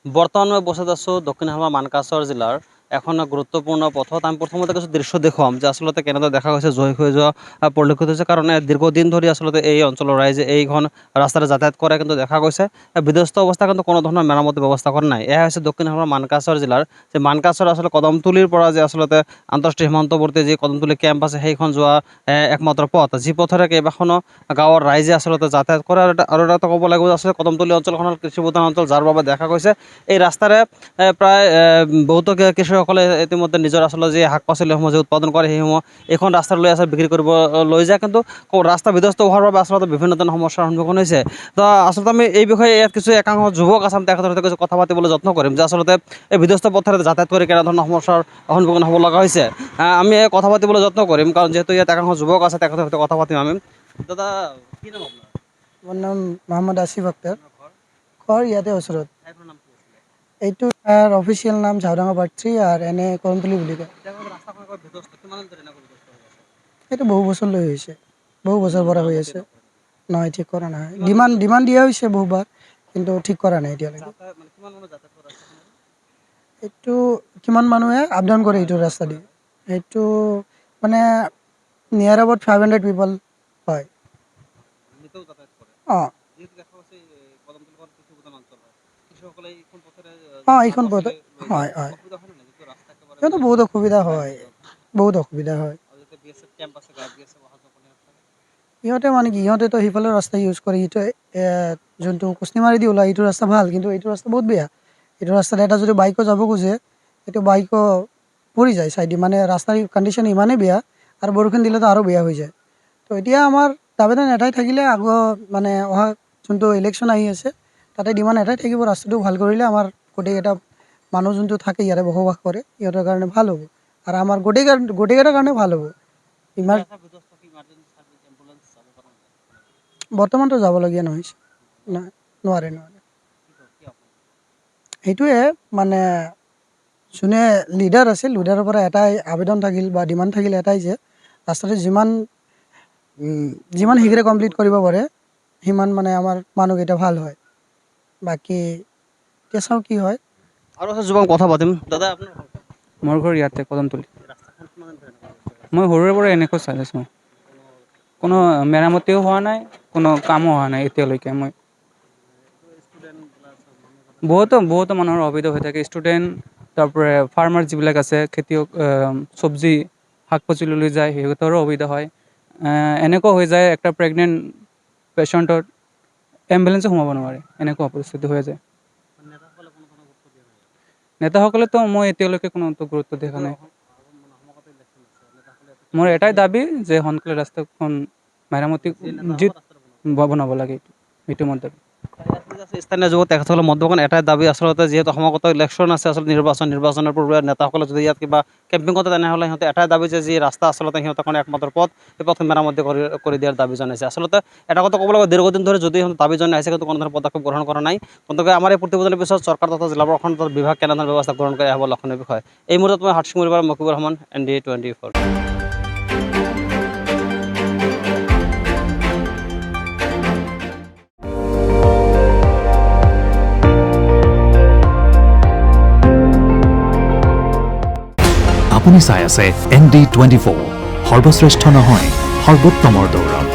বৰ্তমানে আমি বসে আছো দক্ষিণ হাওড়া মানকাছৰ জেলাৰ এখন গুৰুত্বপূৰ্ণ পথত আমি প্ৰথমত কিছু দৃশ্য দেখাম যে আসলে কেনেদৰে দেখা গৈছে জয় হৈ যোৱা পৰিলক্ষিত হৈছে কাৰণ দীৰ্ঘদিন ধৰি আসলে এই অঞ্চলৰ ৰাইজে এইখন ৰাস্তাৰে যাতায়াত কৰে কিন্তু দেখা গৈছে বিধ্বস্ত অৱস্থা কিন্তু কোনো ধৰণৰ মেৰামতি ব্যৱস্থা কৰা নাই। এয়া হৈছে দক্ষিণ হাওড়া মানকাছৰ জিলাৰ যে মানকাছৰ আসলে কদমতলিৰ পৰা যে আসলে আন্তঃৰাষ্ট্ৰীয় সীমান্তৱৰ্তী যি কদমতলি কেম্প আছে সেইখন যোৱা একমাত্ৰ পথ যি পথেৰে কেইবাখনো গাঁৱৰ ৰাইজে আসলে যাতায়াত কৰে আৰু এটা ক'ব লাগিব যে আসলে কদমতলি অঞ্চলখন কৃষিপ্ৰধান অঞ্চল যাৰ বাবে দেখা গৈছে এই ৰাস্তাৰে প্ৰায় বহুতো কৃষকসকলে ইতিমধ্যে নিজৰ আসলে যি শাক পাচলিসমূহ যে উৎপাদন কৰে সেইসমূহ এইখন ৰাস্তাত লৈ আছে বিক্ৰী কৰিব লৈ যায় কিন্তু ৰাস্তা বিধ্বস্ত হোৱাৰ বাবে আচলতে বিভিন্ন ধৰণৰ সমস্যাৰ সন্মুখীন হৈছে। তো আচলতে আমি এই বিষয়ে ইয়াত কিছু একাংশ যুৱক আছে আমি তেখেতৰ সৈতে কিছু কথা পাতিবলৈ যত্ন কৰিম যে আচলতে এই বিধ্বস্ত পথেৰে যাতায়াত কৰি কেনেধৰণৰ সমস্যাৰ সন্মুখীন হ'ব লগা হৈছে। আমি কথা পাতিবলৈ যত্ন কৰিম কাৰণ যিহেতু ইয়াত একাংশ যুৱক আছে তেখেতৰ সৈতে কথা পাতিম আমি। দাদা কি নাম আপোনাৰ? মোৰ নাম মোহাম্মদ আসিফ আক্তাৰ। ঘৰ ইয়াতে ওচৰত। এইটো অফিচিয়েল নাম ঝাউডাঙা পাৰ্ট 3 আৰু এনে কদমতলি বুলি কয়। এইটো বহু বছৰ লৈ হৈছে, বহু বছৰ পৰা হৈ আছে। নহয় ঠিক কৰা নাই, ডিমাণ্ড দিয়া হৈছে বহুবাৰ কিন্তু ঠিক কৰা নাই এতিয়ালৈকে। এইটো কিমান মানুহে আপ ডাউন কৰে এইটো ৰাস্তা দি, সেইটো মানে নিয়াৰ এবাউট 500 পিপল হয়। অঁ এইখন পথ হয় হয়, সিহঁতৰ বহুত অসুবিধা হয়, বহুত অসুবিধা হয়। সিহঁতে মানে কি সিহঁতেতো সিফালৰ ৰাস্তা ইউজ কৰে, সিহঁতে যোনটো কুচনিমাৰি দি ওলায় এইটো ৰাস্তা ভাল কিন্তু এইটো ৰাস্তা বহুত বেয়া। এইটো ৰাস্তাত এটা যদি বাইকো যাব খোজে এইটো বাইকো পৰি যায় চাইডে, মানে ৰাস্তাৰ কণ্ডিশ্যন ইমানেই বেয়া আৰু বৰষুণ দিলেতো আৰু বেয়া হৈ যায়। তো এতিয়া আমাৰ আবেদন এটাই থাকিলে মানে অহা যোনটো ইলেকশ্যন আহি আছে তাতে ডিমাণ্ড এটাই থাকিব, ৰাস্তাটো ভাল কৰিলে আমাৰ গোটেইকেইটা মানুহ যোনটো থাকে ইয়াতে বসবাস কৰে সিহঁতৰ কাৰণে ভাল হ'ব আৰু আমাৰ গোটেইকেইটাৰ কাৰণে ভাল হ'ব। ইমান বৰ্তমানতো যাবলগীয়া নহৈছে, নোৱাৰে। সেইটোৱে মানে যোনে লিডাৰ আছিল লিডাৰৰ পৰা এটাই আবেদন থাকিল বা ডিমাণ্ড থাকিল এটাই যে ৰাস্তাটো যিমান শীঘ্ৰে কমপ্লিট কৰিব পাৰে সিমান মানে আমাৰ মানুহকেইটা ভাল হয়। বাকী এতিয়া চাওঁ কি হয়। আৰু আছে যুৱক কথা পাতিম। দাদা আপোনাৰ মোৰ ঘৰ ইয়াতে কদমতলি। মই সৰুৰে পৰা এনেকৈ চাই আছোঁ, কোনো মেৰামতিও হোৱা নাই, কোনো কামো হোৱা নাই এতিয়ালৈকে। মই বহুতো মানুহৰ অসুবিধা হৈ থাকে, ষ্টুডেণ্ট তাৰপৰা ফাৰ্মাৰ যিবিলাক আছে খেতিয়ক, চব্জি শাক পাচলি লৈ যায় সিহঁতৰো অসুবিধা হয়। এনেকুৱা হৈ যায় একটা প্ৰেগনেণ্ট পেচেণ্টৰ এম্বুলেঞ্চো সোমাব নোৱাৰে, এনেকুৱা পৰিস্থিতি হৈ যায়। নেতাসকলেতো মই এতিয়ালৈকে কোনো গুৰুত্ব দেখা নাই। মোৰ এটাই দাবী যে সোনকালে ৰাস্তাখন মেৰামতি বনাব লাগে, এইটো মোৰ দাবী। স্থানীয় যুৱক তেখেতসকলৰ মধ্যখন এটাই দাবী আচলতে যিহেতু সমাগত ইলেকশ্যন আছে আচলতে নিৰ্বাচনৰ পূৰ্বে নেতাসকলে যদি ইয়াত কিবা কেম্পিং কৰে তেনেহ'লে সিহঁতে এটাই দাবী যে যি ৰাস্তা আচলতে সিহঁতৰ কাৰণে একমাত্ৰ পথ সেই পথ মেৰামতি কৰি দিয়াৰ দাবী জনাইছে। আচলতে এটা কথা ক'ব লাগিব দীৰ্ঘদিন ধৰি যদি দাবী জনাই আহিছে কিন্তু কোনো ধৰণৰ পদক্ষেপ গ্ৰহণ কৰা নাই। গতিকে আমাৰ এই প্ৰতিবেদনৰ পিছত চৰকাৰ তথা জিলা প্ৰশাসন বিভাগ কেনেধৰণৰ ব্যৱস্থা গ্ৰহণ কৰি আহিব লক্ষণীয় বিষয়। এই মুহূৰ্তত মই হাটশিঙুৰিৰ পৰা মকিবুৰ ৰহমান, ND24। আপুনি চাই আছে ND24, সৰ্বশ্ৰেষ্ঠ নহয় সৰ্বোত্তমৰ দৌৰত।